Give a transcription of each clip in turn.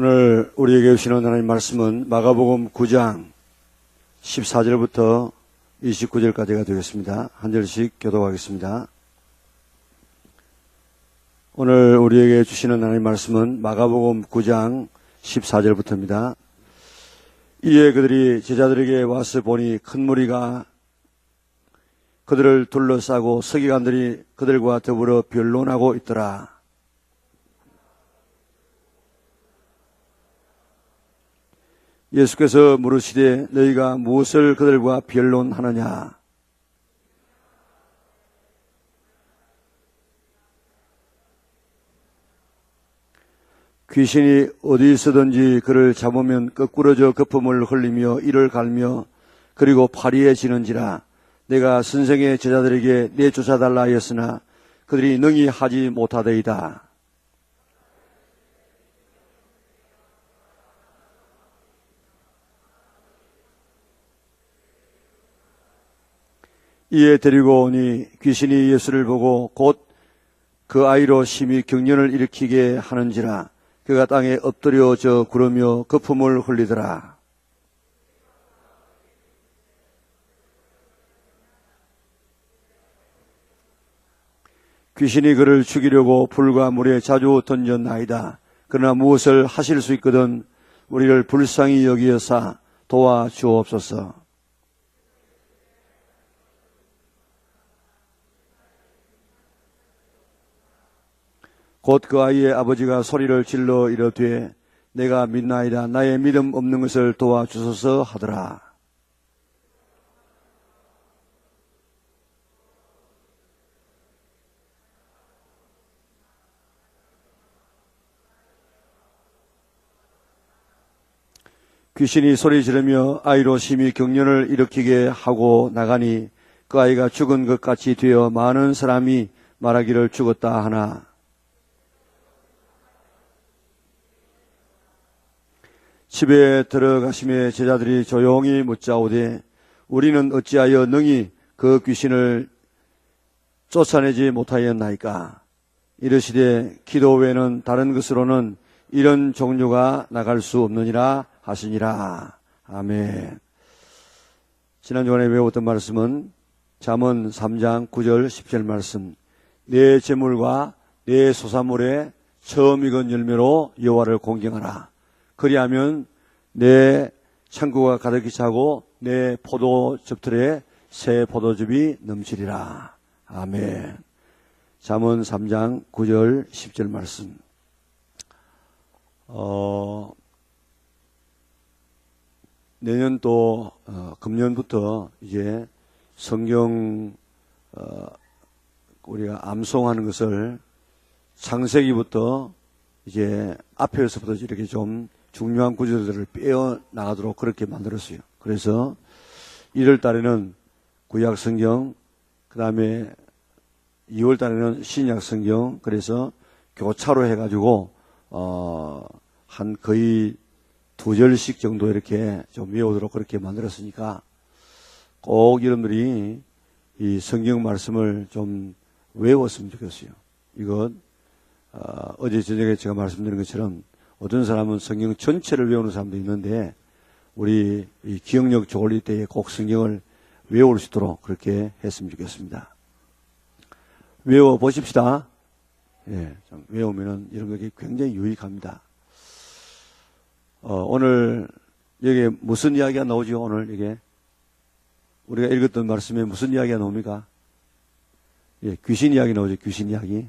오늘 우리에게 주시는 하나님 말씀은 마가복음 9장 14절부터 29절까지가 되겠습니다. 한 절씩 교독하겠습니다. 오늘 우리에게 주시는 하나님 말씀은 마가복음 9장 14절부터입니다. 이에 그들이 제자들에게 와서 보니 큰 무리가 그들을 둘러싸고 서기관들이 그들과 더불어 변론하고 있더라. 예수께서 물으시되 너희가 무엇을 그들과 변론하느냐? 귀신이 어디서든지 그를 잡으면 거꾸러져 거품을 흘리며 이를 갈며 그리고 파리해지는지라. 내가 선생의 제자들에게 내쫓아달라 하였으나 그들이 능히 하지 못하더이다. 이에 데리고 오니 귀신이 예수를 보고 곧 그 아이로 심히 경련을 일으키게 하는지라. 그가 땅에 엎드려져 구르며 거품을 흘리더라. 귀신이 그를 죽이려고 불과 물에 자주 던졌나이다. 그러나 무엇을 하실 수 있거든 우리를 불쌍히 여기어사 도와주옵소서. 곧 그 아이의 아버지가 소리를 질러 이르되 내가 믿나이다. 나의 믿음 없는 것을 도와주소서 하더라. 귀신이 소리 지르며 아이로 심히 경련을 일으키게 하고 나가니 그 아이가 죽은 것 같이 되어 많은 사람이 말하기를 죽었다 하나. 집에 들어가심에 제자들이 조용히 묻자오되 우리는 어찌하여 능히 그 귀신을 쫓아내지 못하였나이까? 이르시되 기도 외에는 다른 것으로는 이런 종류가 나갈 수 없느니라 하시니라. 아멘. 지난 주간에 외웠던 말씀은 잠언 3장 9절 10절 말씀. 내 재물과 내 소산물에 처음 익은 열매로 여호와를 공경하라. 그리하면 내 창고가 가득히 차고 내 포도 즙틀에 새 포도즙이 넘치리라. 아멘. 잠언 3장 9절 10절 말씀. 내년 또 금년부터 이제 성경 우리가 암송하는 것을 창세기부터 이제 앞에서부터 이렇게 좀 중요한 구절들을 빼어 나가도록 그렇게 만들었어요. 그래서 1월 달에는 구약 성경, 그 다음에 2월 달에는 신약 성경, 그래서 교차로 해가지고 한 거의 2절씩 정도 이렇게 좀 외우도록 그렇게 만들었으니까 꼭 여러분들이 이 성경 말씀을 좀 외웠으면 좋겠어요. 이건 어제 저녁에 제가 말씀드린 것처럼 어떤 사람은 성경 전체를 외우는 사람도 있는데 우리 이 기억력 좋을 때에 꼭 성경을 외울 수 있도록 그렇게 했으면 좋겠습니다. 외워 보십시다. 예, 좀 외우면은 이런 게 굉장히 유익합니다. 오늘 여기에 무슨 이야기가 나오죠? 오늘 이게 우리가 읽었던 말씀에 무슨 이야기가 나옵니까? 예, 귀신 이야기 나오죠. 귀신 이야기.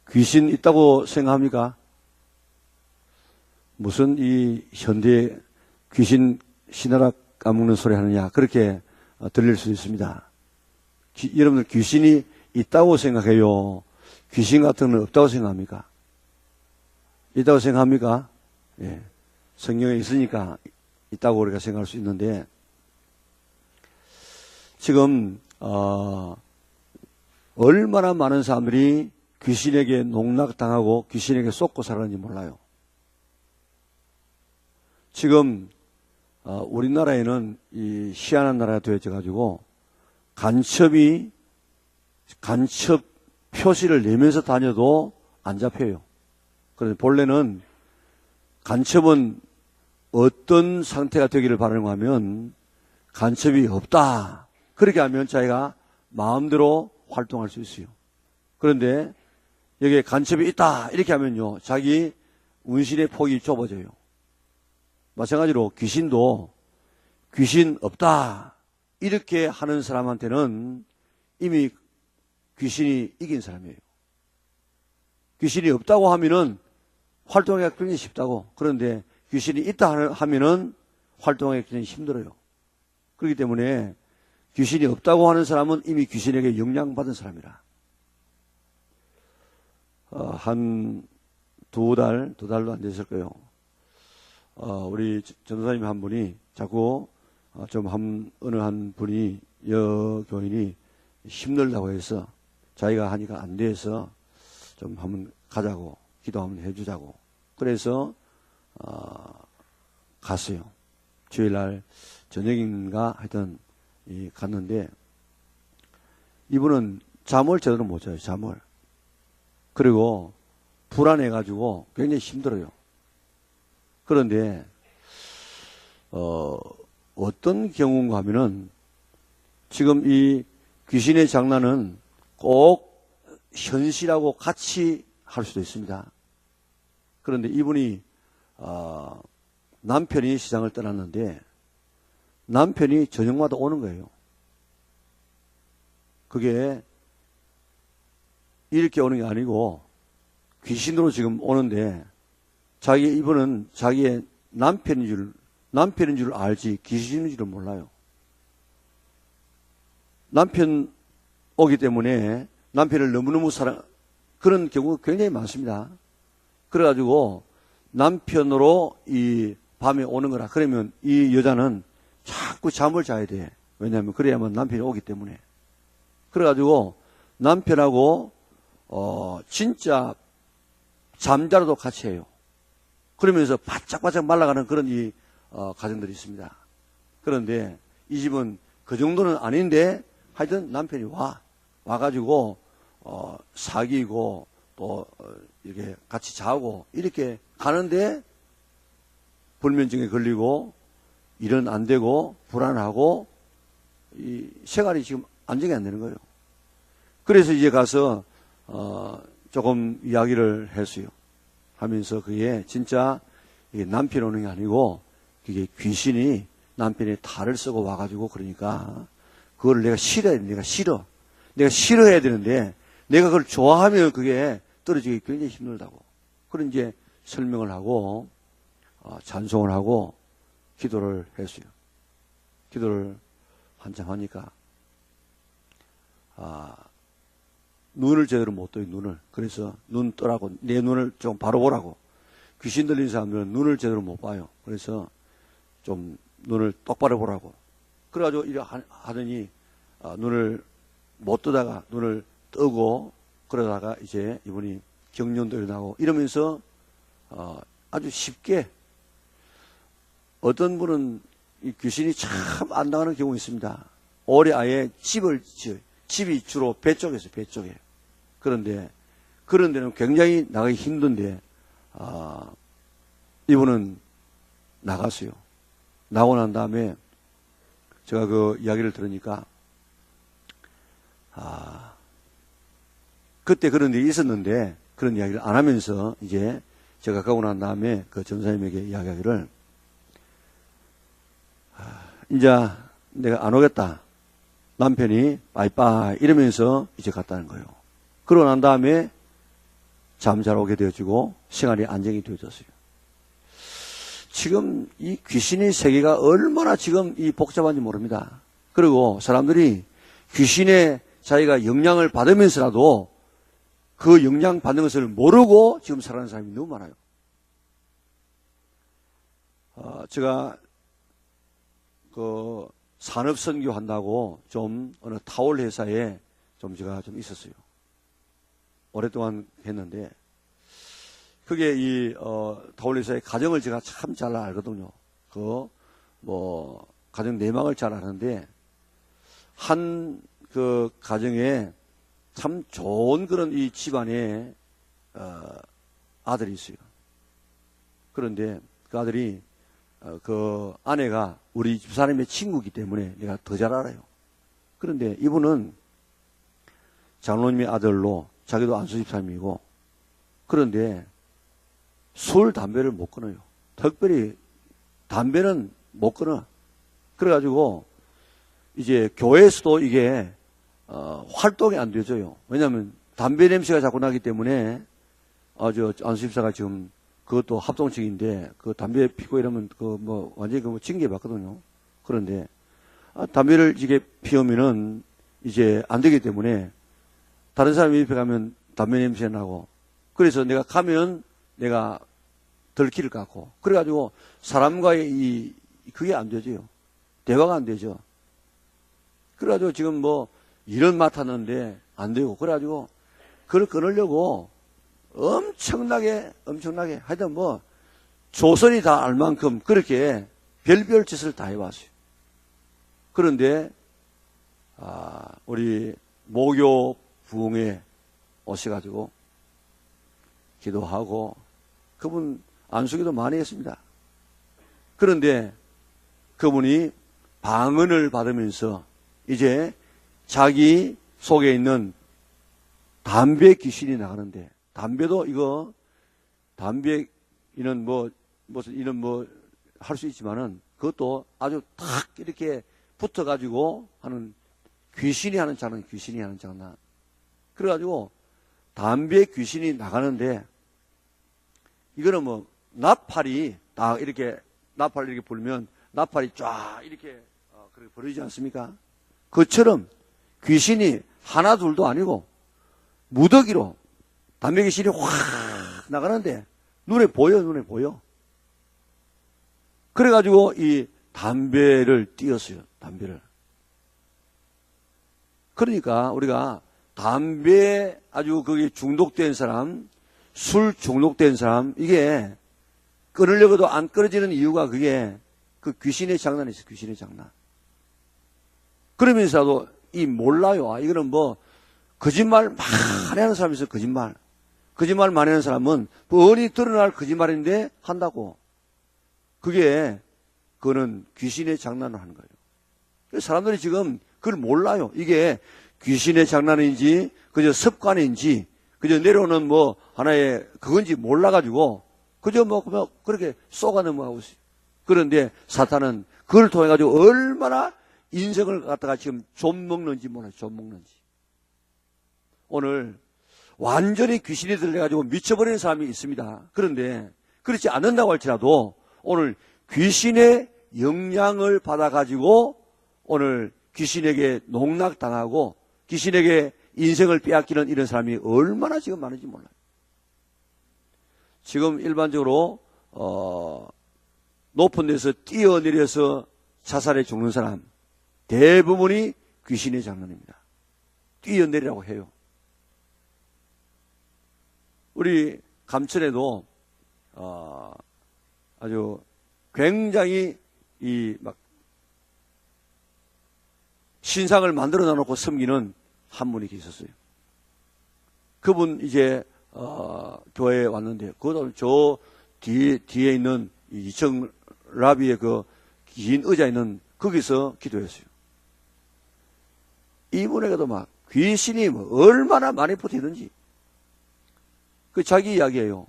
귀신 있다고 생각합니까? 무슨 이 현대에 귀신 신하락 까먹는 소리 하느냐 그렇게 들릴 수 있습니다. 여러분들 귀신이 있다고 생각해요? 귀신 같은 건 없다고 생각합니까? 있다고 생각합니까? 예. 성경에 있으니까 있다고 우리가 생각할 수 있는데 지금 얼마나 많은 사람들이 귀신에게 농락당하고 귀신에게 쏟고 살았는지 몰라요. 지금 우리나라에는 이 희한한 나라가 되어져 가지고 간첩 표시를 내면서 다녀도 안 잡혀요. 그런데 본래는 간첩은 어떤 상태가 되기를 바라는가 하면 간첩이 없다. 그렇게 하면 자기가 마음대로 활동할 수 있어요. 그런데 여기에 간첩이 있다. 이렇게 하면요. 자기 운신의 폭이 좁아져요. 마찬가지로 귀신도 귀신 없다. 이렇게 하는 사람한테는 이미 귀신이 이긴 사람이에요. 귀신이 없다고 하면은 활동하기가 굉장히 쉽다고. 그런데 귀신이 있다 하면은 활동하기가 굉장히 힘들어요. 그렇기 때문에 귀신이 없다고 하는 사람은 이미 귀신에게 영향받은 사람이라. 한 두 달도 안 됐을 거예요. 우리 전도사님 한 분이 자꾸 어느 한 분이 여교인이 힘들다고 해서 자기가 하니까 안 돼서 좀 한번 가자고 기도 한번 해주자고 그래서 갔어요. 주일날 저녁인가 하여튼 갔는데 이분은 잠을 제대로 못 자요. 잠을. 그리고 불안해가지고 굉장히 힘들어요. 그런데 어떤 경우인가 하면은 지금 이 귀신의 장난은 꼭 현실하고 같이 할 수도 있습니다. 그런데 이분이 남편이 시장을 떠났는데 남편이 저녁마다 오는 거예요. 그게 이렇게 오는 게 아니고 귀신으로 지금 오는데 이분은 자기의 남편인 줄 알지 귀신인 줄은 몰라요. 남편 오기 때문에 남편을 너무너무 그런 경우가 굉장히 많습니다. 그래가지고 남편으로 이 밤에 오는 거라. 그러면 이 여자는 자꾸 잠을 자야 돼. 왜냐하면 그래야만 남편이 오기 때문에. 그래가지고 남편하고 진짜 잠자러도 같이 해요. 그러면서 바짝바짝 말라가는 그런 가정들이 있습니다. 그런데 이 집은 그 정도는 아닌데 하여튼 남편이 와가지고 사귀고 또 이렇게 같이 자고 이렇게 가는데 불면증에 걸리고 일은 안 되고 불안하고 이 생활이 지금 안정이 안 되는 거예요. 그래서 이제 가서 조금 이야기를 했어요. 하면서 그게 진짜 이게 남편 오는 게 아니고 그게 귀신이 남편의 탈을 쓰고 와가지고 그러니까 그걸 내가 싫어야 돼. 내가 싫어해야 되는데 내가 그걸 좋아하면 그게 떨어지기 굉장히 힘들다고. 그런 이제 설명을 하고 찬송을 하고 기도를 했어요. 기도를 한참 하니까 눈을 제대로 못 떠요. 눈을. 그래서 눈 떠라고 내 눈을 좀 바로 보라고. 귀신 들린 사람들은 눈을 제대로 못 봐요. 그래서 좀 눈을 똑바로 보라고. 그래가지고 이래 하더니 눈을 못 뜨다가 눈을 뜨고 그러다가 이제 이분이 경련도 일어나고 이러면서 아주 쉽게 어떤 분은 이 귀신이 참 안 나가는 경우 있습니다. 올해 아예 집을 지어요. 집이 주로 배 쪽에서 배 쪽에. 그런데 그런 데는 굉장히 나가기 힘든데 이분은 나갔어요. 나고 난 다음에 제가 그 이야기를 들으니까 그때 그런 일이 있었는데 그런 이야기를 안 하면서 이제 제가 가고 난 다음에 그 전사님에게 이야기하기를 이제 내가 안 오겠다. 남편이 빠이빠이 이러면서 이제 갔다는 거예요. 그러고 난 다음에 잠자러 오게 되어지고 생활이 안정이 되어졌어요. 지금 이 귀신의 세계가 얼마나 지금 이 복잡한지 모릅니다. 그리고 사람들이 귀신의 자기가 영향을 받으면서라도 그 영향 받는 것을 모르고 지금 살아가는 사람이 너무 많아요. 제가 그 산업선교 한다고 좀 어느 타월 회사에 제가 좀 있었어요. 오랫동안 했는데 그게 이 타월 회사의 가정을 제가 참 잘 알거든요. 가정 내막을 잘 아는데 한 그 가정에 참 좋은 그런 이 집안에 아들이 있어요. 그런데 그 아들이 그 아내가 우리 집사람의 친구이기 때문에 내가 더 잘 알아요. 그런데 이분은 장로님의 아들로 자기도 안수 집사님이고, 그런데 술, 담배를 못 끊어요. 특별히 담배는 못 끊어. 그래가지고 이제 교회에서도 이게 활동이 안 되져요. 왜냐하면 담배 냄새가 자꾸 나기 때문에 저 안수 집사가 지금 그것도 합동측인데 그 담배 피고 이러면 그 뭐 완전히 그 징계 받거든요. 그런데 담배를 이게 피우면은 이제 안 되기 때문에 다른 사람이 옆에 가면 담배 냄새 나고, 그래서 내가 가면 내가 들키를 갖고, 그래가지고 사람과의 그게 안 되죠. 대화가 안 되죠. 그래가지고 지금 뭐 일은 맡았는데 안 되고, 그래가지고 그걸 끊으려고 엄청나게 하여튼 뭐 조선이 다 알 만큼 그렇게 별별 짓을 다 해왔어요. 그런데 우리 모교 부흥회 오셔가지고 기도하고, 그분 안수기도 많이 했습니다. 그런데 그분이 방언을 받으면서 이제 자기 속에 있는 담배 귀신이 나가는데, 담배도 담배 이는 무슨 이런 할 수 있지만은 그것도 아주 탁 이렇게 붙어가지고 하는 귀신이 하는 장난. 그래가지고 담배 귀신이 나가는데, 이거는 뭐 나팔이 딱 이렇게 나팔 이렇게 불면 나팔이 쫙 이렇게 그렇게 버리지 않습니까? 그처럼 귀신이 하나 둘도 아니고 무더기로 담배 귀신이 확 나가는데 눈에 보여. 그래가지고 이 담배를 띄었어요. 담배를. 그러니까 우리가 담배 아주 거기 중독된 사람, 술 중독된 사람, 이게 끊으려고도 안 끊어지는 이유가 그게 그 귀신의 장난이 있어요. 귀신의 장난. 그러면서도 몰라요. 이거는 뭐 거짓말 많이 하는 사람이 있어요. 거짓말 많이 하는 사람은 뻔히 드러날 거짓말인데 한다고. 그거는 귀신의 장난을 하는 거예요. 그래서 사람들이 지금 그걸 몰라요. 이게 귀신의 장난인지, 그저 습관인지, 그저 내려오는 뭐 하나의 그건지 몰라가지고, 그저 뭐 그렇게 쏘가 넘어가고 있어요. 그런데 사탄은 그걸 통해가지고 얼마나 인생을 갖다가 지금 좀 먹는지 몰라요. 좀 먹는지. 오늘 완전히 귀신이 들려가지고 미쳐버리는 사람이 있습니다. 그런데 그렇지 않는다고 할지라도 오늘 귀신의 영향을 받아가지고 오늘 귀신에게 농락당하고 귀신에게 인생을 빼앗기는 이런 사람이 얼마나 지금 많은지 몰라요. 지금 일반적으로 높은 데서 뛰어내려서 자살해 죽는 사람 대부분이 귀신의 장난입니다. 뛰어내리라고 해요. 우리 감천에도 아주 굉장히 막 신상을 만들어 놔놓고 섬기는 한 분이 계셨어요. 그분 이제 교회에 왔는데, 그것도 저 뒤에 있는 2층 라비의 그 긴 의자 있는 거기서 기도했어요. 이분에게도 막 귀신이 얼마나 많이 붙이든지. 그 자기 이야기예요.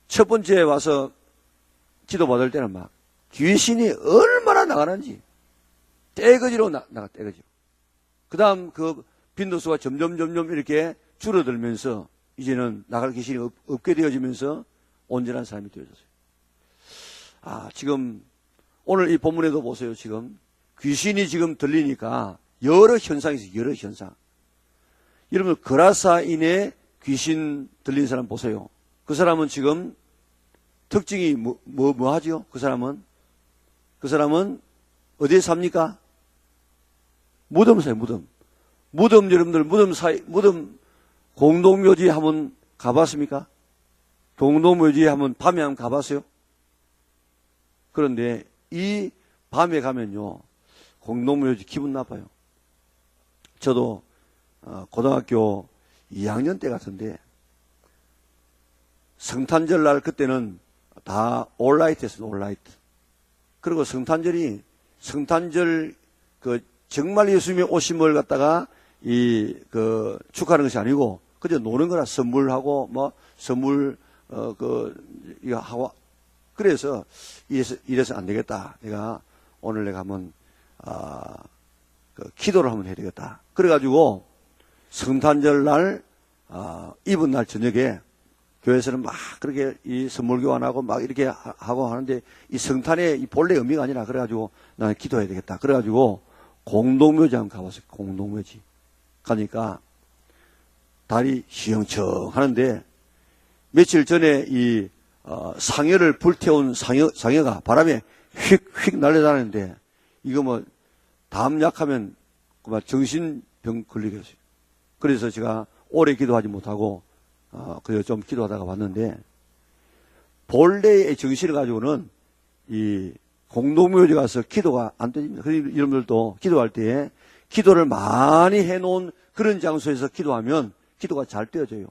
첫 번째 와서 기도 받을 때는 막 귀신이 얼마나 나가는지 떼거지로 나가 떼거지로. 그 다음 그 빈도수가 점점 이렇게 줄어들면서 이제는 나갈 귀신이 없게 되어지면서 온전한 사람이 되어졌어요. 지금 오늘 이 본문에도 보세요. 지금 귀신이 지금 들리니까 여러 현상이 있어요. 여러 현상. 여러분 그라사인의 귀신 들린 사람 보세요. 그 사람은 지금 특징이 뭐 하죠? 그 사람은 어디에 삽니까? 무덤 사요, 무덤. 여러분들 무덤 공동묘지 한번 가봤습니까? 공동묘지 한번 밤에 한번 가봤어요? 그런데 이 밤에 가면요, 공동묘지 기분 나빠요. 저도 고등학교 2학년 때 같은데 성탄절 날 그때는 다 올라이트 했습니다. 올라이트. 그리고 성탄절 정말 예수님의 오심을 갖다가 축하하는 것이 아니고 그저 노는 거라 선물하고 이거 하고 그래서 이래서 안 되겠다. 오늘 내가 한번 기도를 한번 해야 되겠다. 그래가지고 성탄절 날 이번 날 저녁에 교회에서는 막 그렇게 이 선물 교환하고 막 이렇게 하고 하는데 이 성탄의 이 본래 의미가 아니라 그래가지고 나는 기도해야 되겠다. 그래가지고 공동묘지 한번 가봤어요. 공동묘지. 가니까 달이 시영청 하는데 며칠 전에 상여를 불태운 상여가 바람에 휙휙 날려다니는데 이거 담 약하면 정신병 걸리겠어요. 그래서 제가 오래 기도하지 못하고 그래서 좀 기도하다가 왔는데 본래의 정신을 가지고는 이 공동묘지 가서 기도가 안 되집니다. 그래서 여러분들도 기도할 때 기도를 많이 해놓은 그런 장소에서 기도하면 기도가 잘 되어져요.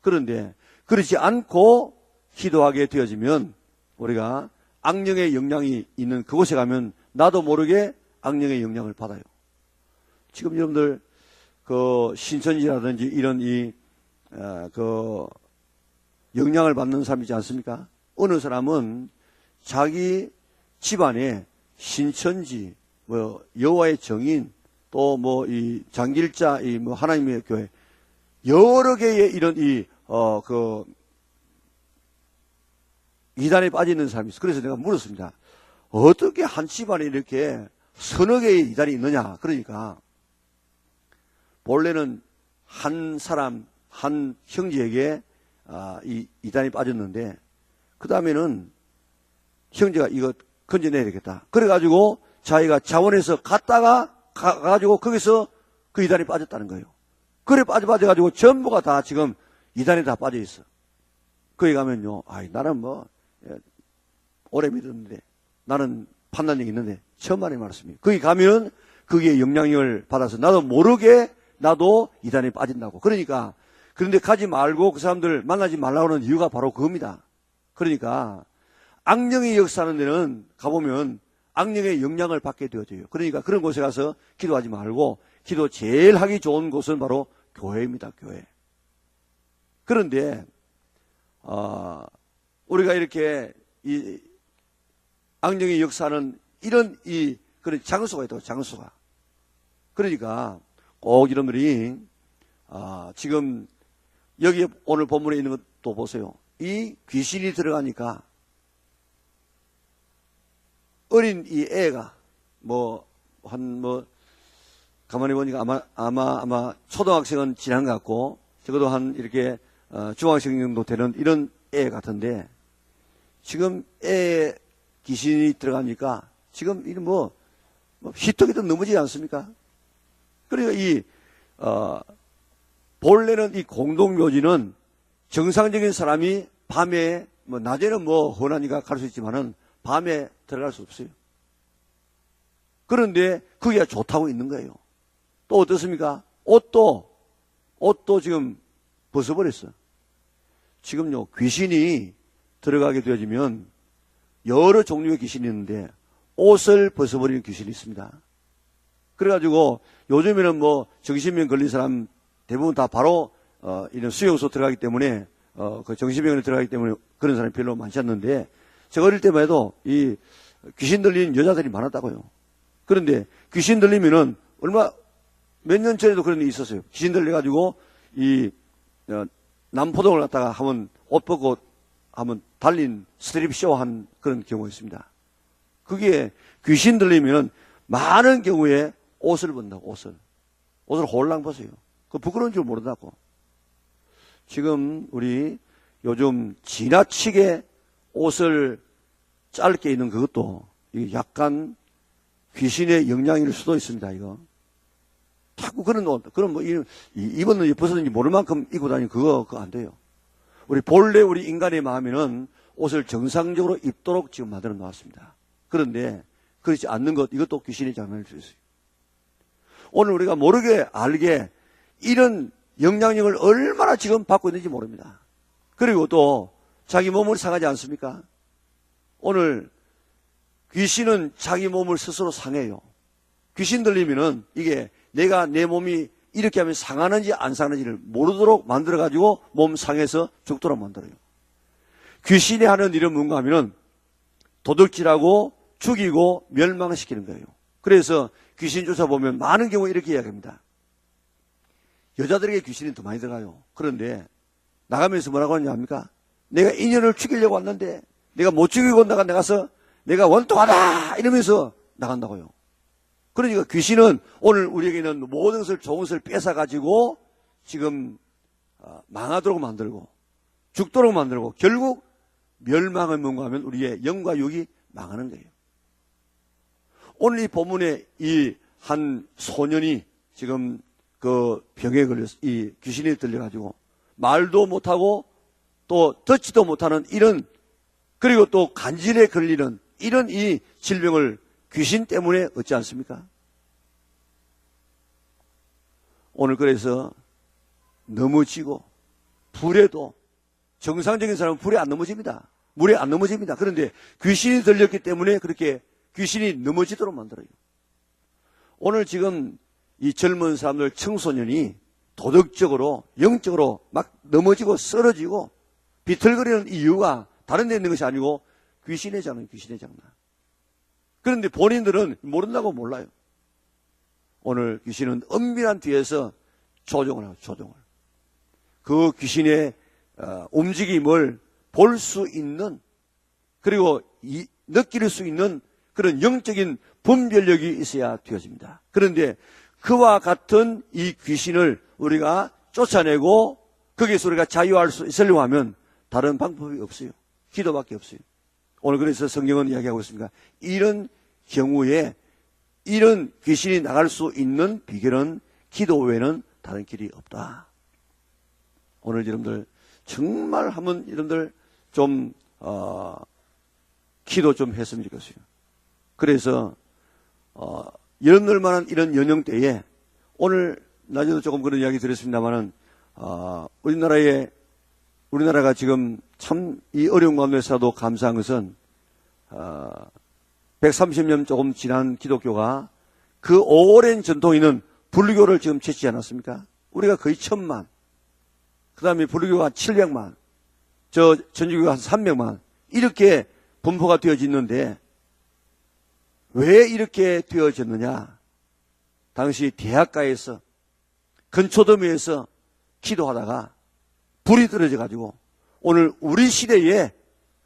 그런데 그렇지 않고 기도하게 되어지면 우리가 악령의 영향이 있는 그곳에 가면 나도 모르게 악령의 영향을 받아요. 지금 여러분들 신천지라든지 이런 영향을 받는 사람이지 않습니까? 어느 사람은 자기 집안에 신천지, 여호와의 정인, 또 이 장길자, 하나님의 교회, 여러 개의 이런 이단에 빠져 있는 사람이 있어요. 그래서 내가 물었습니다. 어떻게 한 집안에 이렇게 서너 개의 이단이 있느냐? 그러니까, 본래는 한 사람, 한 형제에게 이 이단이 빠졌는데, 그 다음에는 형제가 이거 건져내야 되겠다. 그래가지고 자기가 자원해서 가가지고 거기서 그 이단이 빠졌다는 거예요. 그래 빠져가지고 전부가 다 지금 이단에 다 빠져 있어. 거기 가면요, 나는 오래 믿었는데, 나는 판단력이 있는데, 처음 말이 말씀이에요. 거기 가면 거기에 영향력을 받아서 나도 모르게 나도 이단에 빠진다고. 그런데 가지 말고 그 사람들 만나지 말라고 하는 이유가 바로 그겁니다. 그러니까 악령이 역사하는 데는 가보면 악령의 영향을 받게 되어져요. 그러니까 그런 곳에 가서 기도하지 말고 기도 제일 하기 좋은 곳은 바로 교회입니다. 교회. 그런데 우리가 이렇게 이 악령이 역사하는 이런 그런 장소가 있다고. 장소가. 그러니까 꼭 여러분들이 지금 여기 오늘 본문에 있는 것도 보세요. 이 귀신이 들어가니까 어린 이 애가 가만히 보니까 아마 초등학생은 지난 것 같고 적어도 이렇게 중학생 정도 되는 이런 애 같은데 지금 애 귀신이 들어가니까 지금 희떡이도 넘어지지 않습니까? 그러니까 본래는 이 공동묘지는 정상적인 사람이 밤에 낮에는 훤하니까 갈 수 있지만은 밤에 들어갈 수 없어요. 그런데 그게 좋다고 있는 거예요. 또 어떻습니까? 옷도 지금 벗어버렸어. 지금요, 귀신이 들어가게 되어지면 여러 종류의 귀신이 있는데 옷을 벗어버리는 귀신이 있습니다. 그래가지고 요즘에는 정신병 걸린 사람 대부분 다 바로 이런 수용소 들어가기 때문에 그 정신병원에 들어가기 때문에 그런 사람이 별로 많지 않는데 제가 어릴 때만 해도 이 귀신 들린 여자들이 많았다고요. 그런데 귀신 들리면은 몇 년 전에도 그런 일이 있었어요. 귀신 들려가지고 남포동을 갔다가 한번 옷 벗고 한번 달린 스트립 쇼한 그런 경우가 있습니다. 그게 귀신 들리면은 많은 경우에 옷을 벗는다고. 옷을 홀랑 벗어요. 그 부끄러운 줄 모른다고. 지금 우리 요즘 지나치게 옷을 짧게 입는 그것도 약간 귀신의 영향일 수도 있습니다. 이거 자꾸 그런 옷, 입었는지 벗었는지 모를 만큼 입고 다니는 그거 안 돼요. 본래 우리 인간의 마음에는 옷을 정상적으로 입도록 지금 만들어 놓았습니다. 그런데 그렇지 않는 것, 이것도 귀신의 장난일 수 있어요. 오늘 우리가 모르게 알게 이런 영향력을 얼마나 지금 받고 있는지 모릅니다. 그리고 또 자기 몸을 상하지 않습니까? 오늘 귀신은 자기 몸을 스스로 상해요. 귀신 들리면은 이게 내가 내 몸이 이렇게 하면 상하는지 안 상하는지를 모르도록 만들어가지고 몸 상해서 죽도록 만들어요. 귀신이 하는 일은 뭔가 하면은 도둑질하고 죽이고 멸망시키는 거예요. 그래서 귀신 쫓아보면 많은 경우 이렇게 이야기합니다. 여자들에게 귀신이 더 많이 들어가요. 그런데 나가면서 뭐라고 하냐 합니까? 내가 인연을 죽이려고 왔는데 내가 못 죽이고 나가서 내가 원통하다 이러면서 나간다고요. 그러니까 귀신은 오늘 우리에게는 모든 것을 좋은 것을 뺏어가지고 지금 망하도록 만들고 죽도록 만들고 결국 멸망을 뭔가 하면 우리의 영과 육이 망하는 거예요. 오늘 이 본문에 이 한 소년이 지금 그 병에 걸려서 이 귀신이 들려가지고 말도 못하고 또 듣지도 못하는 이런, 그리고 또 간질에 걸리는 이런 이 질병을 귀신 때문에 얻지 않습니까? 오늘 그래서 넘어지고 불에도 정상적인 사람은 불에 안 넘어집니다. 물에 안 넘어집니다. 그런데 귀신이 들렸기 때문에 그렇게 귀신이 넘어지도록 만들어요. 오늘 지금 이 젊은 사람들, 청소년이 도덕적으로, 영적으로 막 넘어지고 쓰러지고 비틀거리는 이유가 다른 데 있는 것이 아니고 귀신의 장난, 귀신의 장난. 그런데 본인들은 모른다고 몰라요. 오늘 귀신은 은밀한 뒤에서 조종을 하고 조종을. 그 귀신의 움직임을 볼 수 있는, 그리고 느낄 수 있는 그런 영적인 분별력이 있어야 되어집니다. 그런데 그와 같은 이 귀신을 우리가 쫓아내고 거기에서 우리가 자유할 수 있으려고 하면 다른 방법이 없어요. 기도밖에 없어요. 오늘 그래서 성경은 이야기하고 있습니다. 이런 경우에 이런 귀신이 나갈 수 있는 비결은 기도 외에는 다른 길이 없다. 오늘 여러분들 정말 한번 여러분들 좀 기도 좀 했으면 좋겠어요. 그래서 여러분들만한 이런 연령대에 오늘 낮에도 조금 그런 이야기 드렸습니다만은 우리나라가 지금 참 이 어려운 가운데서도 감사한 것은 130년 조금 지난 기독교가 그 오랜 전통이 있는 불교를 지금 채취지 않았습니까? 우리가 거의 1000만, 그 다음에 불교가 700만, 전주교가 한 300만 이렇게 분포가 되어졌는데 왜 이렇게 되어졌느냐? 당시 대학가에서 근초더미에서 기도하다가 불이 떨어져 가지고 오늘 우리 시대에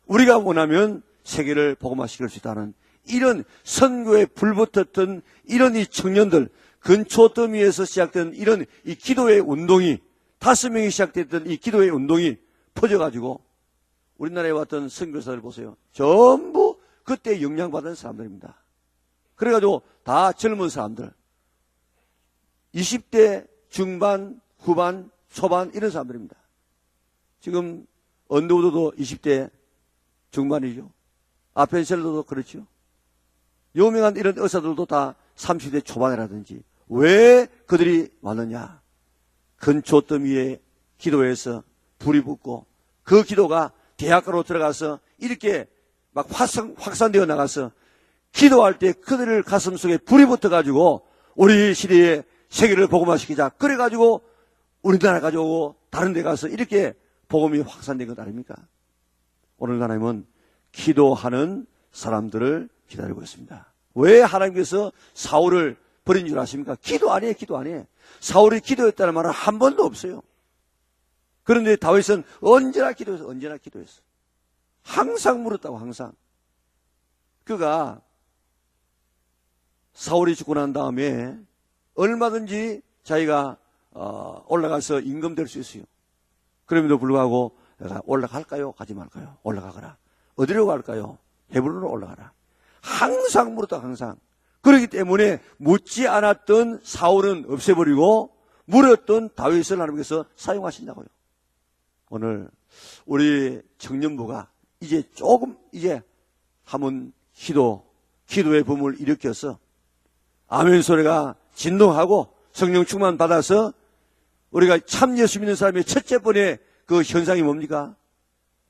우리가 원하면 세계를 복음화시킬 수 있다는 이런 선교에 불붙었던 이런 이 청년들, 근초더미에서 시작된 이런 이 기도의 운동이 5명이 시작됐던 이 기도의 운동이 퍼져가지고 우리나라에 왔던 선교사들 보세요. 전부 그때 영향받은 사람들입니다. 그래가지고 다 젊은 사람들, 20대 중반, 후반, 초반 이런 사람들입니다. 지금 언더우드도 20대 중반이죠. 아펜셀러도 그렇죠. 유명한 이런 의사들도 다 30대 초반이라든지. 왜 그들이 왔느냐? 근초더미의 기도에서 불이 붙고 그 기도가 대학가로 들어가서 이렇게 막 확산되어 나가서 기도할 때 그들의 가슴 속에 불이 붙어가지고 우리 시대에 세계를 복음화시키자. 그래가지고 우리나라 가져오고 다른 데 가서 이렇게 복음이 확산된 것 아닙니까? 오늘 하나님은 기도하는 사람들을 기다리고 있습니다. 왜 하나님께서 사울을 버린 줄 아십니까? 기도 안 해, 기도 안 해. 사울이 기도했다는 말은 한 번도 없어요. 그런데 다윗은 언제나 기도했어, 언제나 기도했어. 항상 물었다고, 항상. 그가 사울이 죽고 난 다음에 얼마든지 자기가 올라가서 임금될 수 있어요. 그럼에도 불구하고 내가 올라갈까요? 가지 말까요? 올라가거라. 어디로 갈까요? 헤브론으로 올라가라. 항상 물었다, 항상. 그렇기 때문에 묻지 않았던 사울은 없애버리고 물었던 다윗을 하나님께서 사용하신다고요. 오늘 우리 청년부가 이제 조금 이제 한번 기도의 붐을 일으켜서 아멘 소리가 진동하고 성령 충만 받아서 우리가 참 예수 믿는 사람의 첫째 번의 그 현상이 뭡니까?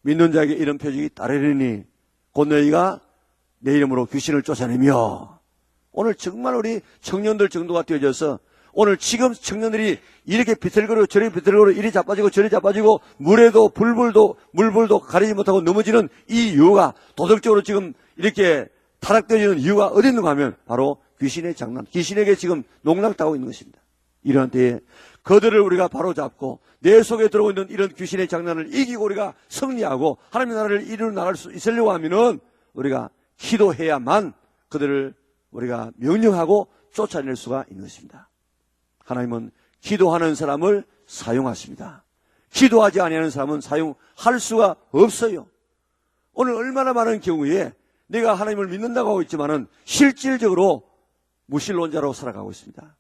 믿는 자에게 이런 표적이 따르리니 곧 너희가 내 이름으로 귀신을 쫓아내며. 오늘 정말 우리 청년들 정도가 되어져서 오늘 지금 청년들이 이렇게 비틀거리고 저리 비틀거리고 이리 자빠지고 저리 자빠지고 물에도 물불도 가리지 못하고 넘어지는 이 이유가 도덕적으로 지금 이렇게 타락되어지는 이유가 어디 있는가 하면 바로 귀신의 장난, 귀신에게 지금 농락당하고 있는 것입니다. 이런 때에 그들을 우리가 바로잡고 내 속에 들어오고 있는 이런 귀신의 장난을 이기고 우리가 승리하고 하나님의 나라를 이루어 나갈 수 있으려고 하면은 우리가 기도해야만 그들을 우리가 명령하고 쫓아낼 수가 있는 것입니다. 하나님은 기도하는 사람을 사용하십니다. 기도하지 아니하는 사람은 사용할 수가 없어요. 오늘 얼마나 많은 경우에 내가 하나님을 믿는다고 하고 있지만은 실질적으로 무신론자로 살아가고 있습니다.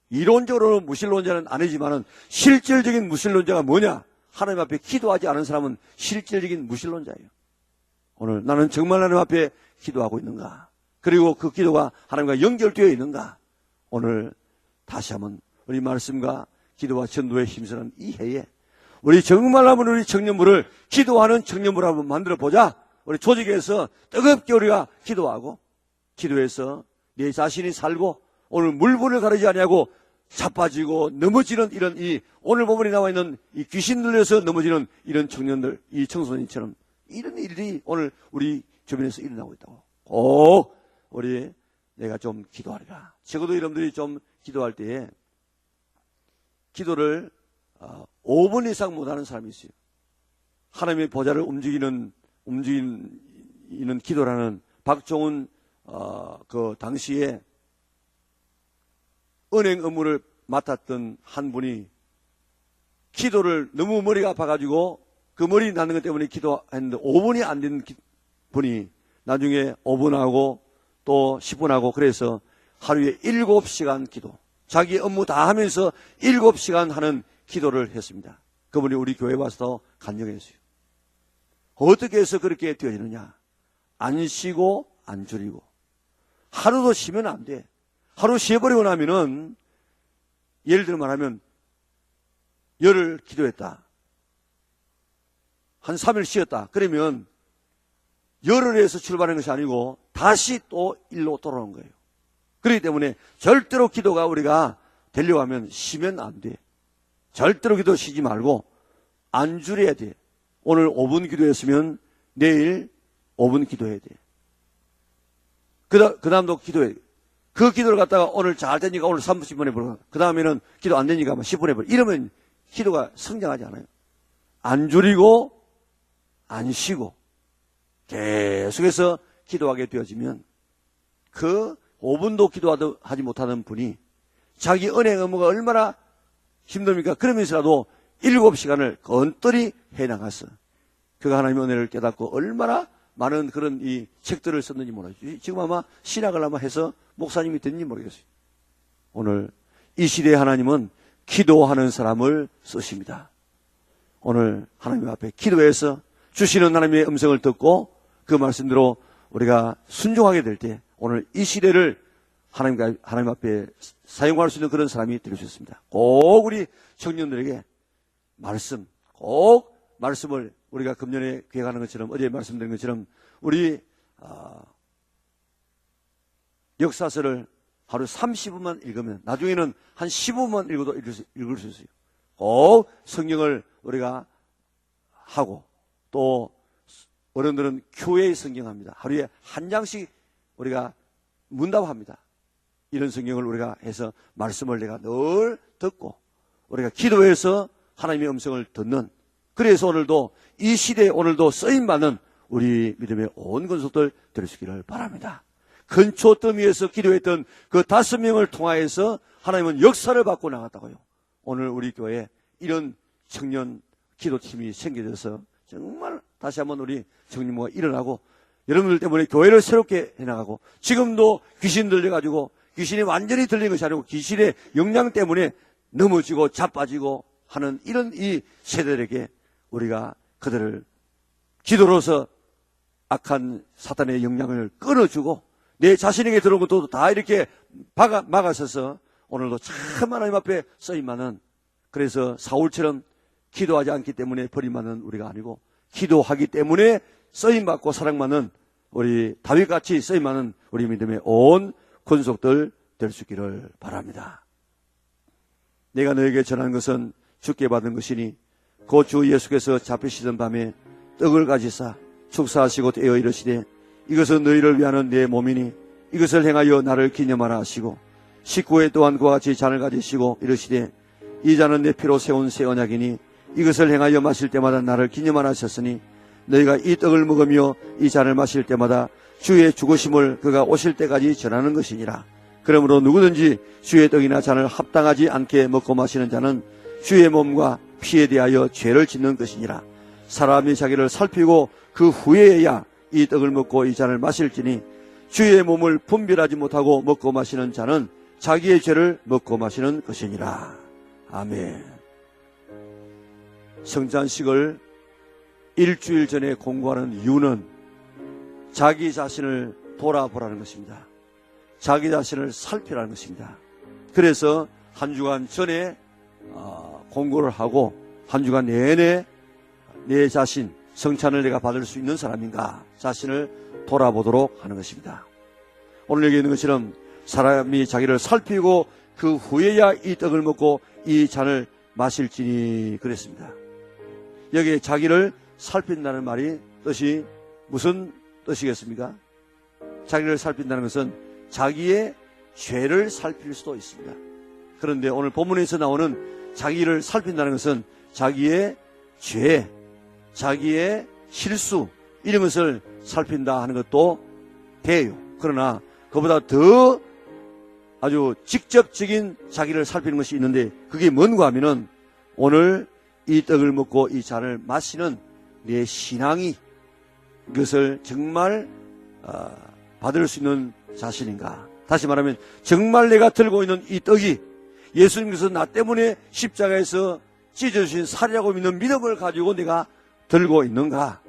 이론적으로는 무신론자는 아니지만은 실질적인 무신론자가 뭐냐? 하나님 앞에 기도하지 않은 사람은 실질적인 무신론자예요. 오늘 나는 정말 하나님 앞에 기도하고 있는가? 그리고 그 기도가 하나님과 연결되어 있는가? 오늘 다시 한번 우리 말씀과 기도와 전도에 힘쓰는 이 해에 우리 정말 한번 우리 청년부를 기도하는 청년부를 한번 만들어 보자. 우리 조직에서 뜨겁게 우리가 기도하고 기도해서 내 자신이 살고 오늘 물분을 가리지 아니하고 자빠지고 넘어지는 이런 이 오늘 본문에 나와 있는 이 귀신 들려서 넘어지는 이런 청년들, 이 청소년처럼 이런 일이 오늘 우리 주변에서 일어나고 있다고. 꼭 우리 내가 좀 기도하리라. 적어도 여러분들이 좀 기도할 때에 기도를 5분 이상 못하는 사람이 있어요. 하나님의 보좌를 움직이는 기도라는 박종훈 그 당시에 은행 업무를 맡았던 한 분이 기도를 너무 머리가 아파가지고 그 머리 나는 것 때문에 기도했는데 5분이 안 된 분이 나중에 5분하고 또 10분하고 그래서 하루에 7시간 기도, 자기 업무 다 하면서 7시간 하는 기도를 했습니다. 그분이 우리 교회 와서 간증했어요. 어떻게 해서 그렇게 되어지느냐? 안 쉬고 안 줄이고 하루도 쉬면 안 돼. 하루 쉬어버리고 나면은 예를 들어 말하면 열흘 기도했다. 한 3일 쉬었다. 그러면 열흘에서 출발하는 것이 아니고 다시 또 일로 돌아오는 거예요. 그렇기 때문에 절대로 기도가 우리가 되려고 하면 쉬면 안 돼. 절대로 기도 쉬지 말고 안 줄여야 돼. 오늘 5분 기도했으면 내일 5분 기도해야 돼. 그 다음도 기도해야 돼. 그 기도를 갖다가 오늘 잘 되니까 오늘 30분 해버려. 그 다음에는 기도 안 되니까 10분 해버려. 이러면 기도가 성장하지 않아요. 안 줄이고 안 쉬고 계속해서 기도하게 되어지면 그 5분도 기도하지 못하는 분이 자기 은행 업무가 얼마나 힘듭니까? 그러면서라도 7시간을 건떨이 해나갔어. 그가 하나님의 은혜를 깨닫고 얼마나 많은 그런 이 책들을 썼는지 모르겠어요. 지금 아마 신학을 아마 해서 목사님이 됐는지 모르겠어요. 오늘 이 시대에 하나님은 기도하는 사람을 쓰십니다. 오늘 하나님 앞에 기도해서 주시는 하나님의 음성을 듣고 그 말씀대로 우리가 순종하게 될 때 오늘 이 시대를 하나님 앞에 사용할 수 있는 그런 사람이 될 수 있습니다. 꼭 우리 청년들에게 꼭 말씀을 우리가 금년에 계획하는 것처럼 어제 말씀드린 것처럼 우리 역사서를 하루 30분만 읽으면 나중에는 한 15분만 읽어도 읽을 수 있어요. 꼭 성경을 우리가 하고 또 어른들은 교회에 성경합니다. 하루에 한 장씩 우리가 문답합니다. 이런 성경을 우리가 해서 말씀을 내가 늘 듣고 우리가 기도해서 하나님의 음성을 듣는, 그래서 오늘도 이 시대에 오늘도 쓰임받는 우리 믿음의 온 권속들 될 수 있기를 바랍니다. 근초점 위에서 기도했던 그 5명을 통하여서 하나님은 역사를 받고 나갔다고요. 오늘 우리 교회에 이런 청년 기도팀이 생겨져서 정말 다시 한번 우리 청년부가 일어나고 여러분들 때문에 교회를 새롭게 해나가고, 지금도 귀신 들려가지고 귀신이 완전히 들린 것이 아니고 귀신의 영향 때문에 넘어지고 자빠지고 하는 이런 이 세대들에게 우리가 그들을 기도로서 악한 사탄의 영향을 끊어주고 내 자신에게 들어온 것도 다 이렇게 막아서서 오늘도 참 하나님 앞에 쓰임하는, 그래서 사울처럼 기도하지 않기 때문에 버림받는 우리가 아니고 기도하기 때문에 쓰임받고 사랑받는 우리 다윗같이 쓰임받는 우리 믿음의 온 권속들 될 수 있기를 바랍니다. 내가 너에게 전한 것은 주께 받은 것이니 곧 주 예수께서 잡히시던 밤에 떡을 가지사 축사하시고 떼어 이르시되 이것은 너희를 위하는 내 몸이니 이것을 행하여 나를 기념하라 하시고 19회 또한 그와 같이 잔을 가지시고 이르시되 이 잔은 내 피로 세운 새 언약이니 이것을 행하여 마실 때마다 나를 기념하라 하셨으니 너희가 이 떡을 먹으며 이 잔을 마실 때마다 주의 죽으심을 그가 오실 때까지 전하는 것이니라. 그러므로 누구든지 주의 떡이나 잔을 합당하지 않게 먹고 마시는 자는 주의 몸과 피에 대하여 죄를 짓는 것이니라. 사람이 자기를 살피고 그 후에야 이 떡을 먹고 이 잔을 마실지니 주의 몸을 분별하지 못하고 먹고 마시는 자는 자기의 죄를 먹고 마시는 것이니라. 아멘. 성찬식을 일주일 전에 공부하는 이유는 자기 자신을 돌아보라는 것입니다. 자기 자신을 살피라는 것입니다. 그래서 한 주간 전에 공부를 하고 한 주간 내내 내 자신, 성찬을 내가 받을 수 있는 사람인가 자신을 돌아보도록 하는 것입니다. 오늘 여기 있는 것처럼 사람이 자기를 살피고 그 후에야 이 떡을 먹고 이 잔을 마실지니 그랬습니다. 여기에 자기를 살핀다는 말이 뜻이 무슨 뜻이겠습니까? 자기를 살핀다는 것은 자기의 죄를 살필 수도 있습니다. 그런데 오늘 본문에서 나오는 자기를 살핀다는 것은 자기의 죄, 자기의 실수 이런 것을 살핀다 하는 것도 돼요. 그러나 그보다 더 아주 직접적인 자기를 살피는 것이 있는데 그게 뭔가 하면은 오늘 이 떡을 먹고 이 잔을 마시는 내 신앙이 이것을 정말 받을 수 있는 자신인가. 다시 말하면 정말 내가 들고 있는 이 떡이 예수님께서 나 때문에 십자가에서 찢어주신 살이라고 믿는 믿음을 가지고 내가 들고 있는가.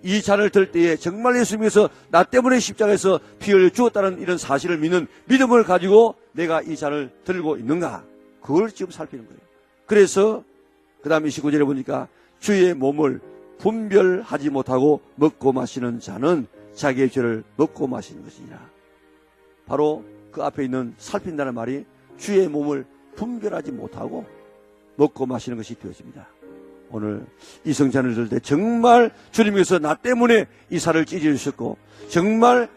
이 잔을 들 때에 정말 예수님께서 나 때문에 십자가에서 피 흘려 죽었다는 이런 사실을 믿는 믿음을 가지고 내가 이 잔을 들고 있는가. 그걸 지금 살피는 거예요. 그래서 그 다음 29절에 보니까 주의 몸을 분별하지 못하고 먹고 마시는 자는 자기의 죄를 먹고 마시는 것이니라. 바로 그 앞에 있는 살핀다는 말이 주의 몸을 분별하지 못하고 먹고 마시는 것이 되어집니다. 오늘 이 성찬을 들 때 정말 주님께서 나 때문에 이 살을 찢어주셨고 정말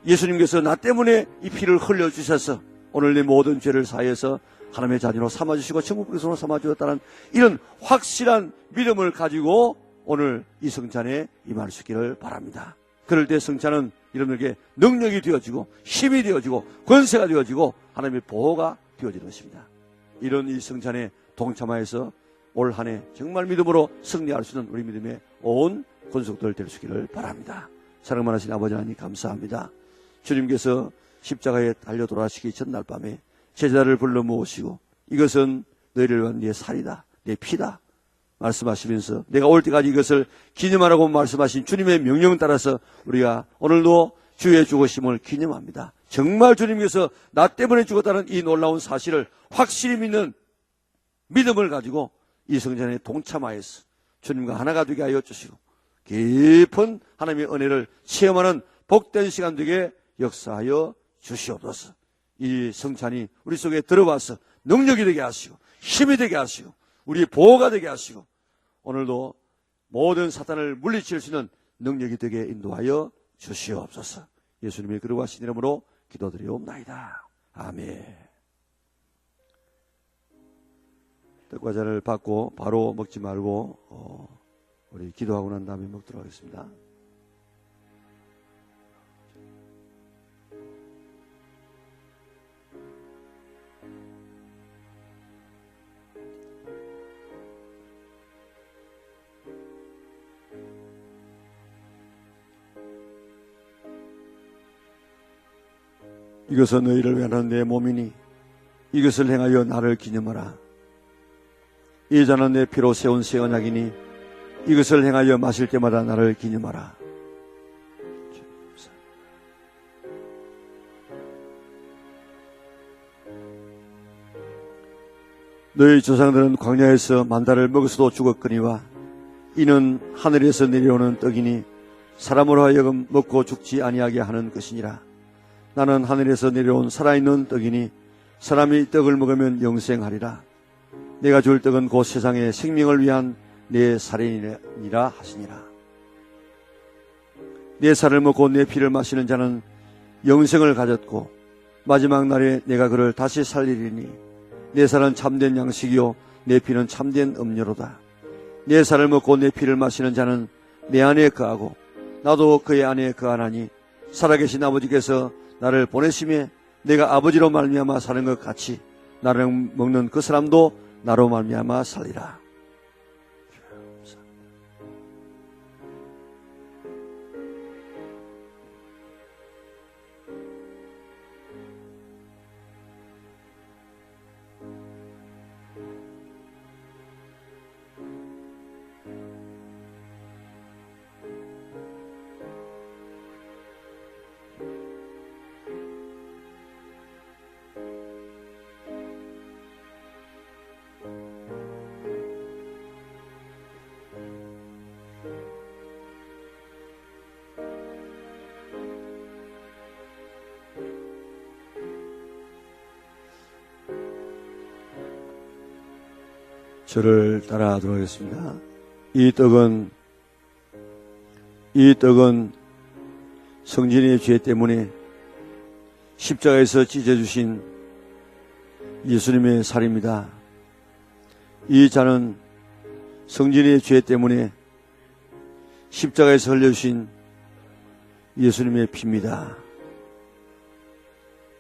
예수님께서 나 때문에 이 피를 흘려주셔서 오늘 내 모든 죄를 사해서 하나님의 자녀로 삼아주시고 천국 백성으로 삼아주었다는 이런 확실한 믿음을 가지고 오늘 이 성찬에 임할 수 있기를 바랍니다. 그럴 때 성찬은 여러분에게 능력이 되어지고 힘이 되어지고 권세가 되어지고 하나님의 보호가 되어지는 것입니다. 이런 이 성찬에 동참하여서 올 한 해 정말 믿음으로 승리할 수 있는 우리 믿음의 온 권속들 될 수 있기를 바랍니다. 사랑만 하신 아버지 하나님 감사합니다. 주님께서 십자가에 달려 돌아가시기 전날 밤에 제자를 불러 모으시고 이것은 너희를 위한 내 살이다, 내 피다 말씀하시면서 내가 올 때까지 이것을 기념하라고 말씀하신 주님의 명령 따라서 우리가 오늘도 주의 죽으심을 기념합니다. 정말 주님께서 나 때문에 죽었다는 이 놀라운 사실을 확실히 믿는 믿음을 가지고 이 성전에 동참하여서 주님과 하나가 되게 하여 주시고 깊은 하나님의 은혜를 체험하는 복된 시간 되게 역사하여 주시옵소서. 이 성찬이 우리 속에 들어와서 능력이 되게 하시고 힘이 되게 하시고 우리의 보호가 되게 하시고 오늘도 모든 사탄을 물리칠 수 있는 능력이 되게 인도하여 주시옵소서. 예수님의 그러하신 이름으로 기도드리옵나이다. 아멘. 떡과 잔을 받고 바로 먹지 말고 우리 기도하고 난 다음에 먹도록 하겠습니다. 이것은 너희를 위한 내 몸이니 이것을 행하여 나를 기념하라. 이 잔은 내 피로 세운 새 언약이니 이것을 행하여 마실 때마다 나를 기념하라. 너희 조상들은 광야에서 만다를 먹어서도 죽었거니와 이는 하늘에서 내려오는 떡이니 사람으로 하여금 먹고 죽지 아니하게 하는 것이니라. 나는 하늘에서 내려온 살아있는 떡이니 사람이 떡을 먹으면 영생하리라. 내가 줄 떡은 곧 세상의 생명을 위한 내 살이니라 하시니라. 내 살을 먹고 내 피를 마시는 자는 영생을 가졌고 마지막 날에 내가 그를 다시 살리리니 내 살은 참된 양식이요 내 피는 참된 음료로다. 내 살을 먹고 내 피를 마시는 자는 내 안에 거하고 나도 그의 안에 거하나니 살아계신 아버지께서 나를 보내심에 내가 아버지로 말미암아 사는 것 같이 나를 먹는 그 사람도 나로 말미암아 살리라. 저를 따라하도록 하겠습니다. 이 떡은 성진의 죄 때문에 십자가에서 찢어주신 예수님의 살입니다. 이 잔은 성진의 죄 때문에 십자가에서 흘려주신 예수님의 피입니다.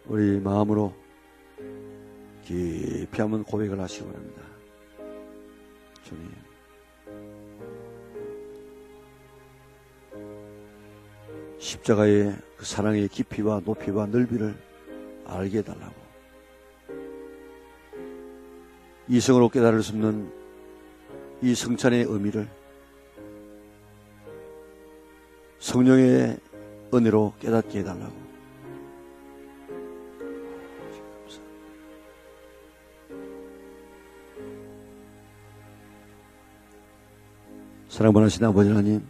우리 마음으로 깊이 한번 고백을 하시기 바랍니다. 주님, 십자가의 그 사랑의 깊이와 높이와 넓이를 알게 해달라고, 이성으로 깨달을 수 없는 이 성찬의 의미를 성령의 은혜로 깨닫게 해달라고. 사랑받으신 아버지 하나님,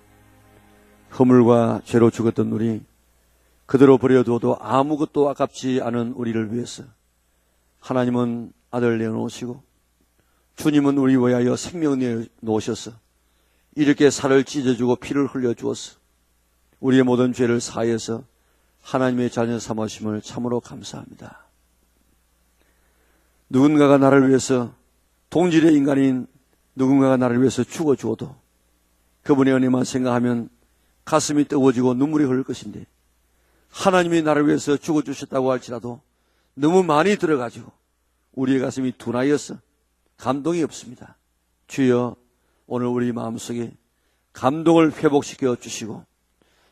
허물과 죄로 죽었던 우리, 그대로 버려두어도 아무것도 아깝지 않은 우리를 위해서 하나님은 아들 내어놓으시고 주님은 우리 위하여 생명을 내어놓으셔서 이렇게 살을 찢어주고 피를 흘려주어서 우리의 모든 죄를 사해서 하나님의 자녀 삼으심을 참으로 감사합니다. 누군가가 나를 위해서, 동질의 인간인 누군가가 나를 위해서 죽어주어도 그분의 은혜만 생각하면 가슴이 뜨거워지고 눈물이 흐를 것인데, 하나님이 나를 위해서 죽어주셨다고 할지라도 너무 많이 들어가지고 우리의 가슴이 둔하여서 감동이 없습니다. 주여, 오늘 우리 마음속에 감동을 회복시켜 주시고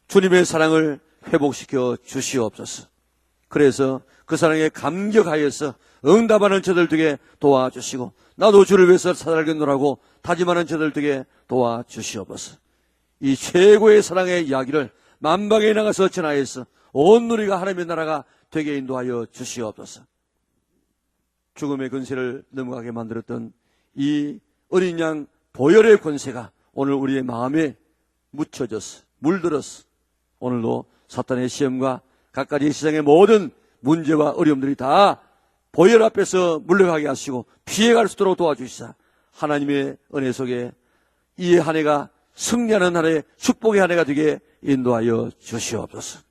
주님의 사랑을 회복시켜 주시옵소서. 그래서 그 사랑에 감격하여서 응답하는 저들 되게 도와주시고, 나도 주를 위해서 살겠노라고 다짐하는 저들 되게 도와주시옵소서. 이 최고의 사랑의 이야기를 만방에 나가서 전하여서 온 누리가 하나님의 나라가 되게 인도하여 주시옵소서. 죽음의 권세를 넘어가게 만들었던 이 어린 양 보혈의 권세가 오늘 우리의 마음에 묻혀져서 물들어서 오늘도 사탄의 시험과 갖가지 세상의 모든 문제와 어려움들이 다 보혈 앞에서 물러가게 하시고 피해갈 수 있도록 도와주시사 하나님의 은혜 속에 이 한 해가 승리하는 한 해, 축복의 한 해가 되게 인도하여 주시옵소서.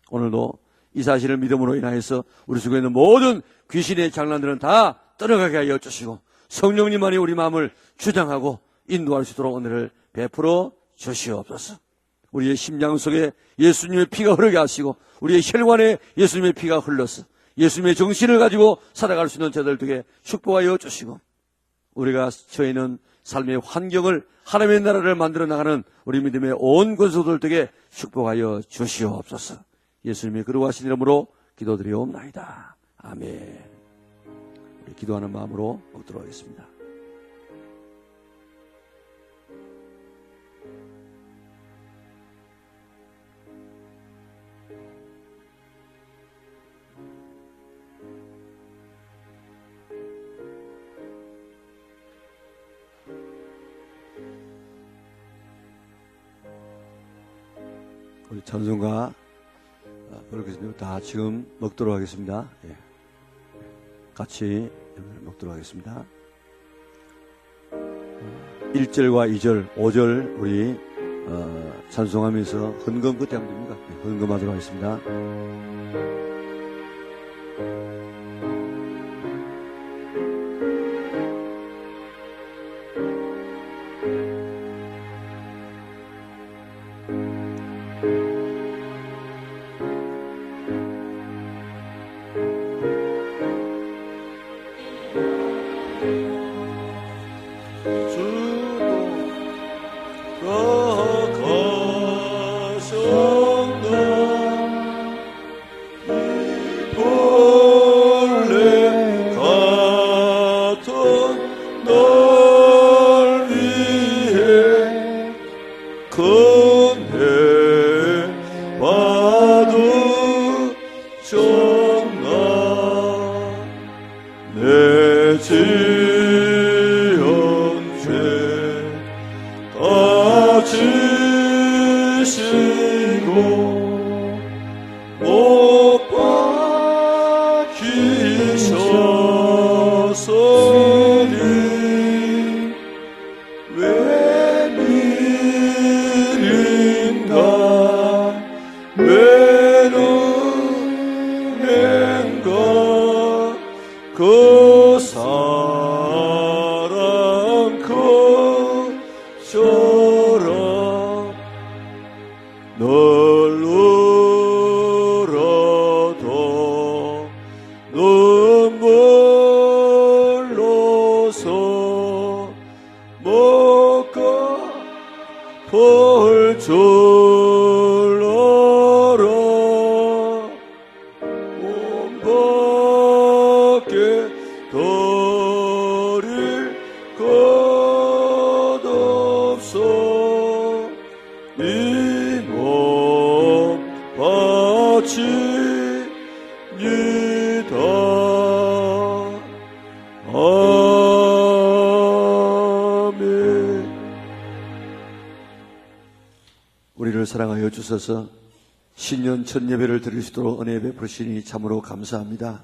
오늘도 이 사실을 믿음으로 인하여서 우리 속에 있는 모든 귀신의 장난들은 다 떠나가게 하여 주시고 성령님만이 우리 마음을 주장하고 인도할 수 있도록 은혜를 베풀어 주시옵소서. 우리의 심장 속에 예수님의 피가 흐르게 하시고 우리의 혈관에 예수님의 피가 흘러서 예수님의 정신을 가지고 살아갈 수 있는 저들 되게 축복하여 주시고, 우리가 처해 있는 삶의 환경을 하나님의 나라를 만들어 나가는 우리 믿음의 온 권소들 되게 축복하여 주시옵소서. 예수님의 거룩하신 이름으로 기도드리옵나이다. 아멘. 우리 기도하는 마음으로 먹도록 하겠습니다. 우리 찬송가 부르겠습니다. 다 지금 먹도록 하겠습니다. 예. 같이 먹도록 하겠습니다. 1절과 2절, 5절 우리 찬송하면서 헌금 그때 하면 됩니다. 네, 헌금하도록 하겠습니다. 우리를 사랑하여 주셔서 신년 첫 예배를 드릴 수 있도록 은혜 베푸시니 참으로 감사합니다.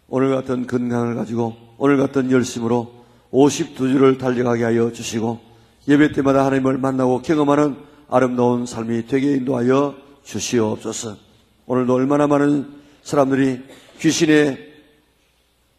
오늘 같은 건강을 가지고 오늘 같은 열심으로 52주를 달려가게 하여 주시고 예배 때마다 하나님을 만나고 경험하는 아름다운 삶이 되게 인도하여 주시옵소서. 오늘도 얼마나 많은 사람들이 귀신의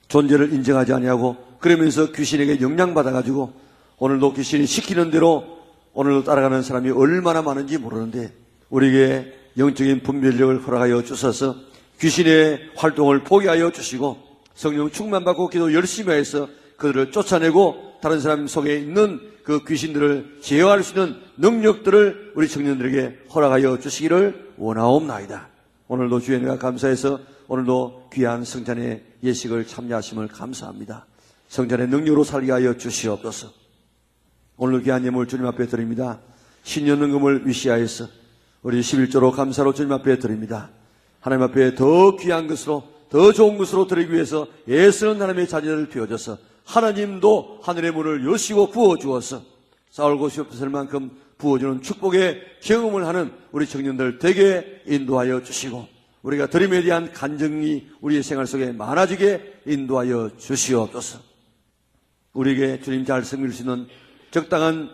존재를 인정하지 아니하고 그러면서 귀신에게 영향받아가지고 오늘도 귀신이 시키는 대로 오늘도 따라가는 사람이 얼마나 많은지 모르는데 우리에게 영적인 분별력을 허락하여 주셔서 귀신의 활동을 포기하여 주시고 성령 충만받고 기도 열심히 해서 그들을 쫓아내고 다른 사람 속에 있는 그 귀신들을 제어할 수 있는 능력들을 우리 청년들에게 허락하여 주시기를 원하옵나이다. 오늘도 주의 은혜가 감사해서 오늘도 귀한 성찬의 예식을 참여하심을 감사합니다. 성찬의 능력으로 살게 하여 주시옵소서. 오늘 귀한 예물 주님 앞에 드립니다. 신년헌금을 위시하여서 우리 11조로 감사로 주님 앞에 드립니다. 하나님 앞에 더 귀한 것으로 더 좋은 것으로 드리기 위해서 애쓰는 하나님의 자녀를 비워줘서 하나님도 하늘의 문을 여시고 부어주어서 싸울 곳이 없을 만큼 부어주는 축복의 경험을 하는 우리 청년들 되게 인도하여 주시고 우리가 드림에 대한 간증이 우리의 생활 속에 많아지게 인도하여 주시옵소서. 우리에게 주님 잘 섬길 수 있는 적당한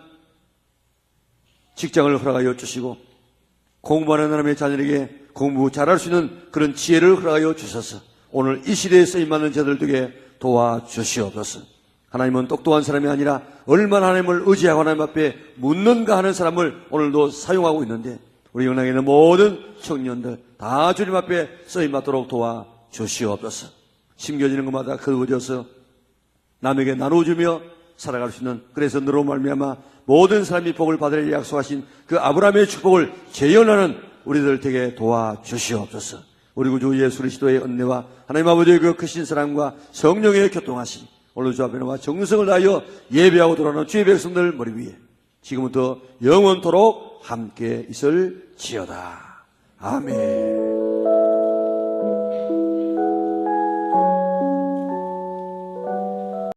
직장을 허락하여 주시고 공부하는 하나님의 자녀에게 공부 잘할 수 있는 그런 지혜를 허락하여 주셔서 오늘 이 시대에 쓰임받는 자들 되게 도와주시옵소서. 하나님은 똑똑한 사람이 아니라 얼마나 하나님을 의지하고 하나님 앞에 묻는가 하는 사람을 오늘도 사용하고 있는데 우리 영락에 있는 모든 청년들 다 주님 앞에 쓰임받도록 도와주시옵소서. 심겨지는 것마다 거두어져서 남에게 나눠주며 살아갈 수 있는 그래서 너로 말미암아 모든 사람이 복을 받으리라 약속하신 그 아브라함의 축복을 재현하는 우리들 되게 도와주시옵소서. 우리 구주 예수 그리스도의 은혜와 하나님 아버지의 그 크신 사랑과 성령의 교통하심 오늘 주 앞에 나와 정성을 다하여 예배하고 돌아오는 주의 백성들 머리 위에 지금부터 영원토록 함께 있을지어다. 아멘.